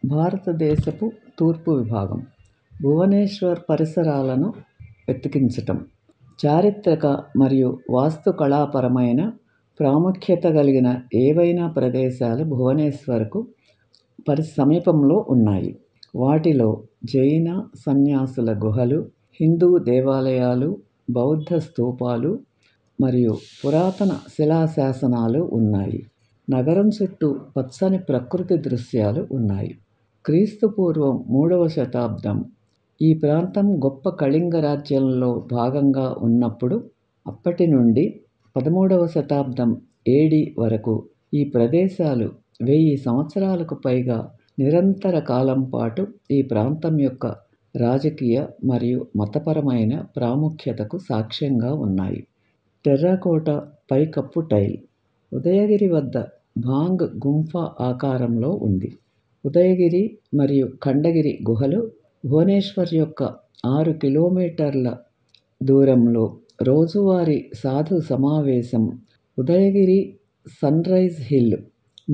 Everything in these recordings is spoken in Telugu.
భారతదేశపు తూర్పు విభాగం భువనేశ్వర్ పరిసరాలను వెతికించటం. చారిత్రక మరియు వాస్తుకళాపరమైన ప్రాముఖ్యత కలిగిన ఏవైనా ప్రదేశాలు భువనేశ్వర్కు సమీపంలో ఉన్నాయి. వాటిలో జైన సన్యాసుల గుహలు, హిందూ దేవాలయాలు, బౌద్ధ స్తూపాలు మరియు పురాతన శిలాశాసనాలు ఉన్నాయి. నగరం చుట్టూ పచ్చని ప్రకృతి దృశ్యాలు ఉన్నాయి. క్రీస్తుపూర్వం 3వ శతాబ్దం ఈ ప్రాంతం గొప్ప కళింగ రాజ్యంలో భాగంగా ఉన్నప్పుడు అప్పటి నుండి 13వ శతాబ్దం ఏడీ వరకు ఈ ప్రదేశాలు 1000 సంవత్సరాలకు పైగా నిరంతర కాలం పాటు ఈ ప్రాంతం యొక్క రాజకీయ మరియు మతపరమైన ప్రాముఖ్యతకు సాక్ష్యంగా ఉన్నాయి. టెర్రకోటా పైకప్పు టైల్ ఉదయగిరి వద్ద భాంగ్ గుంఫా ఆకారంలో ఉంది. ఉదయగిరి మరియు ఖండగిరి గుహలు భువనేశ్వర్ యొక్క 6 కిలోమీటర్ల దూరంలో రోజువారీ సాధు సమావేశం. ఉదయగిరి సన్రైజ్ హిల్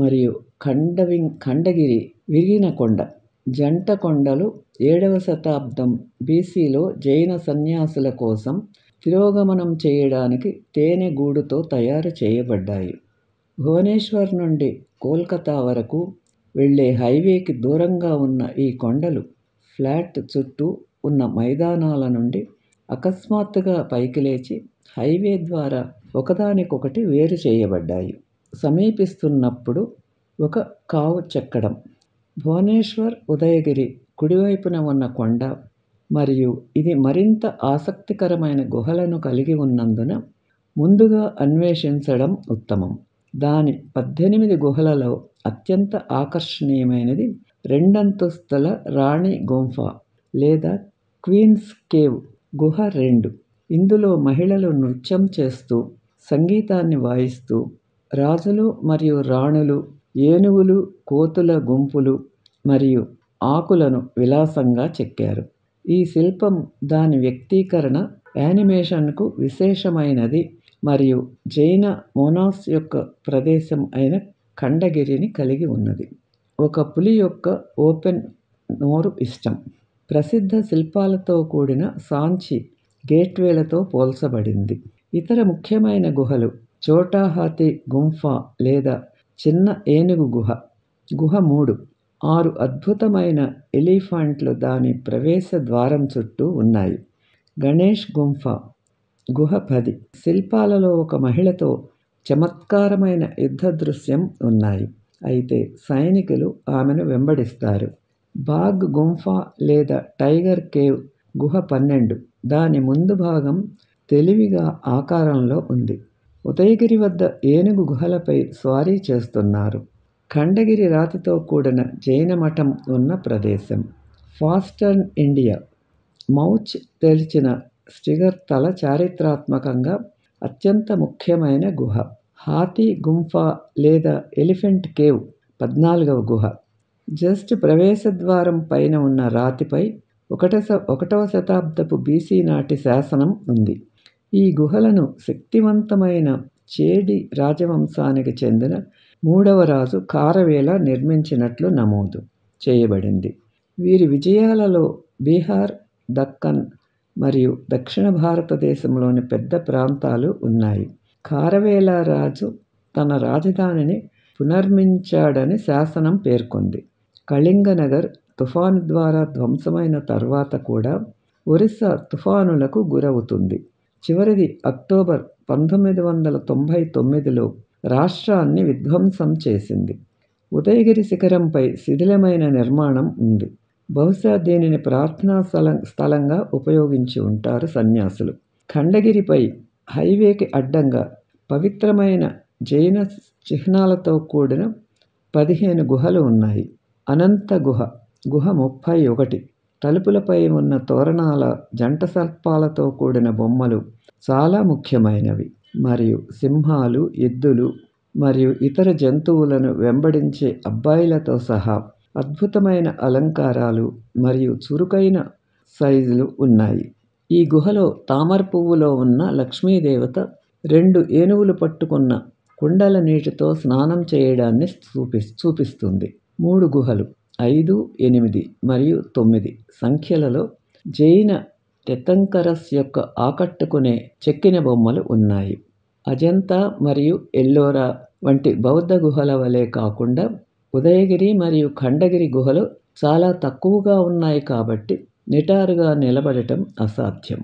మరియు ఖండగిరి విరిగిన కొండ జంట కొండలు 7వ శతాబ్దం బీసీలో జైన సన్యాసుల కోసం తిరోగమనం చేయడానికి తేనె గూడుతో తయారు చేయబడ్డాయి. భువనేశ్వర్ నుండి కోల్కతా వరకు వెళ్ళే హైవేకి దూరంగా ఉన్న ఈ కొండలు ఫ్లాట్ చుట్టూ ఉన్న మైదానాల నుండి అకస్మాత్తుగా పైకి లేచి హైవే ద్వారా ఒకదానికొకటి వేరు చేయబడ్డాయి. సమీపిస్తున్నప్పుడు ఒక కావు చెక్కడం. భువనేశ్వర్ ఉదయగిరి కుడివైపున ఉన్న కొండ మరియు ఇది మరింత ఆసక్తికరమైన గుహలను కలిగి ఉన్నందున ముందుగా అన్వేషించడం ఉత్తమం. దాని 18 గుహలలో అత్యంత ఆకర్షణీయమైనది 2 అంతస్తుల రాణి గుంఫా లేదా క్వీన్స్ కేవ్ గుహ 2. ఇందులో మహిళలు నృత్యం చేస్తూ సంగీతాన్ని వాయిస్తూ రాజులు మరియు రాణులు, ఏనుగులు, కోతుల గుంపులు మరియు ఆకులను విలాసంగా చెక్కారు. ఈ శిల్పం దాని వ్యక్తీకరణ యానిమేషన్కు విశేషమైనది మరియు జైన మోనాస్ యొక్క ప్రదేశం అయిన ఖండగిరిని కలిగి ఉన్నది. ఒక పులి యొక్క ఓపెన్ నోరు ఇష్టం. ప్రసిద్ధ శిల్పాలతో కూడిన సాంచి గేట్వేలతో పోల్చబడింది. ఇతర ముఖ్యమైన గుహలు ఛోటా హాతీ గుంఫా లేదా చిన్న ఏనుగు గుహ. గుహ 3 6 అద్భుతమైన ఎలిఫెంట్లు దాని ప్రవేశ ద్వారం చుట్టూ ఉన్నాయి. గణేష్ గుంఫా గుహ 10 శిల్పాలలో ఒక మహిళతో చమత్కారమైన యుద్ధ దృశ్యం ఉన్నాయి, అయితే సైనికులు ఆమెను వెంబడిస్తారు. బాగ్ గుంఫా లేదా టైగర్ కేవ్ గుహ 12 దాని ముందు భాగం తెలివిగా ఆకారంలో ఉంది. ఉదయగిరి వద్ద ఏనుగు గుహలపై స్వారీ చేస్తున్నారు. ఖండగిరి రాతితో కూడిన జైన మఠం ఉన్న ప్రదేశం. ఫాస్టర్న్ ఇండియా మౌచ్ తెరిచిన స్టిగర్ తల చారిత్రాత్మకంగా అత్యంత ముఖ్యమైన గుహ. హాతీ గుంఫా లేదా ఎలిఫెంట్ కేవ్ 14వ గుహ. జస్ట్ ప్రవేశద్వారం పైన ఉన్న రాతిపై 1వ శతాబ్దపు బీసీ నాటి శాసనం ఉంది. ఈ గుహలను శక్తివంతమైన చేడి రాజవంశానికి చెందిన 3వ రాజు ఖారవేల నిర్మించినట్లు నమోదు చేయబడింది. వీరి విజయాలలో బీహార్, దక్కన్ మరియు దక్షిణ భారతదేశంలోని పెద్ద ప్రాంతాలు ఉన్నాయి. ఖారవేల రాజు తన రాజధానిని పునర్మించాడని శాసనం పేర్కొంది. కళింగ నగర్ తుఫాను ద్వారా ధ్వంసమైన తర్వాత కూడా ఒరిస్సా తుఫానులకు గురవుతుంది. చివరిది అక్టోబర్ 1999లో రాష్ట్రాన్ని విధ్వంసం చేసింది. ఉదయగిరి శిఖరంపై శిథిలమైన నిర్మాణం ఉంది. బహుశా దీనిని ప్రార్థనా స్థలంగా ఉపయోగించి ఉంటారు సన్యాసులు. ఖండగిరిపై హైవేకి అడ్డంగా పవిత్రమైన జైన చిహ్నాలతో కూడిన 15 గుహలు ఉన్నాయి. అనంత గుహ గుహ 31 తలుపులపై ఉన్న తోరణాల జంట సర్పాలతో కూడిన బొమ్మలు చాలా ముఖ్యమైనవి మరియు సింహాలు, ఎద్దులు మరియు ఇతర జంతువులను వెంబడించే అబ్బాయిలతో సహా అద్భుతమైన అలంకారాలు మరియు చురుకైన సైజులు ఉన్నాయి. ఈ గుహలో తామర పువ్వులో ఉన్న లక్ష్మీదేవత 2 ఏనుగులు పట్టుకున్న కుండల నీటితో స్నానం చేయడాన్ని చూపిస్తుంది. 3 గుహలు 5, 8 మరియు 9 సంఖ్యలలో జైన తీర్థంకరస్ యొక్క ఆకట్టుకునే చెక్కిన బొమ్మలు ఉన్నాయి. అజంతా మరియు ఎల్లోరా వంటి బౌద్ధ గుహల వలె కాకుండా ఉదయగిరి మరియు ఖండగిరి గుహలు చాలా తక్కువగా ఉన్నాయి కాబట్టి నిటారుగా నిలబడటం అసాధ్యం.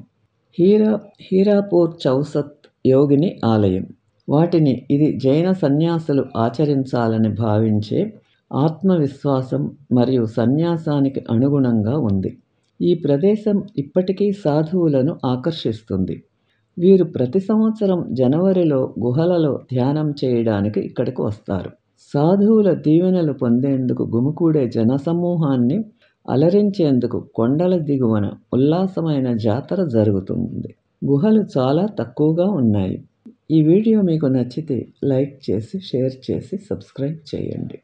హీరాపూర్ చౌసత్ యోగిని ఆలయం. వాటిని ఇది జైన సన్యాసులు ఆచరించాలని భావించే ఆత్మవిశ్వాసం మరియు సన్యాసానికి అనుగుణంగా ఉంది. ఈ ప్రదేశం ఇప్పటికీ సాధువులను ఆకర్షిస్తుంది. వీరు ప్రతి సంవత్సరం జనవరిలో గుహలలో ధ్యానం చేయడానికి ఇక్కడికి వస్తారు. సాధువుల దీవెనలు పొందేందుకు గుమికూడే జనసమూహాన్ని అలరించేందుకు కొండల దిగువన ఉల్లాసమైన జాతర జరుగుతుంది. గుహలు చాలా తక్కువగా ఉన్నాయి. ఈ వీడియో మీకు నచ్చితే లైక్ చేసి, షేర్ చేసి, సబ్స్క్రైబ్ చేయండి.